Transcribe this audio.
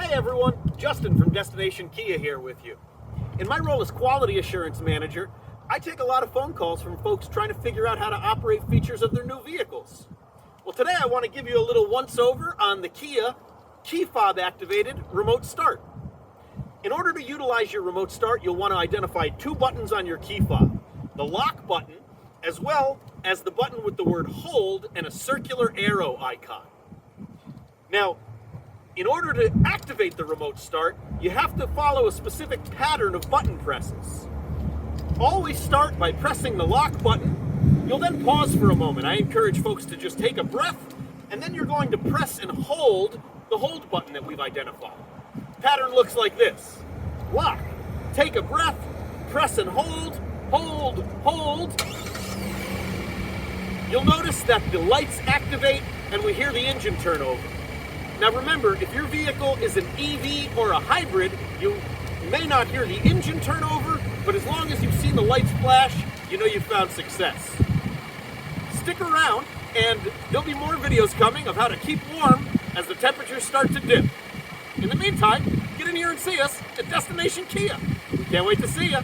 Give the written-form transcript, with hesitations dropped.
Hey everyone, Justin from Destination Kia here with you. In my role as Quality Assurance Manager, I take a lot of phone calls from folks trying to figure out how to operate features of their new vehicles. Well, today I want to give you a little once-over on the Kia key fob-activated remote start. In order to utilize your remote start, you'll want to identify two buttons on your key fob. The lock button, as well as the button with the word hold and a circular arrow icon. Now, in order to activate the remote start, you have to follow a specific pattern of button presses. Always start by pressing the lock button. You'll then pause for a moment. I encourage folks to just take a breath, and then you're going to press and hold the hold button that we've identified. Pattern looks like this. Lock, take a breath, press and hold, hold, hold. You'll notice that the lights activate and we hear the engine turn over. Now remember, if your vehicle is an EV or a hybrid, you may not hear the engine turn over, but as long as you've seen the lights flash, you know you've found success. Stick around, and there'll be more videos coming of how to keep warm as the temperatures start to dip. In the meantime, get in here and see us at Destination Kia. We can't wait to see you.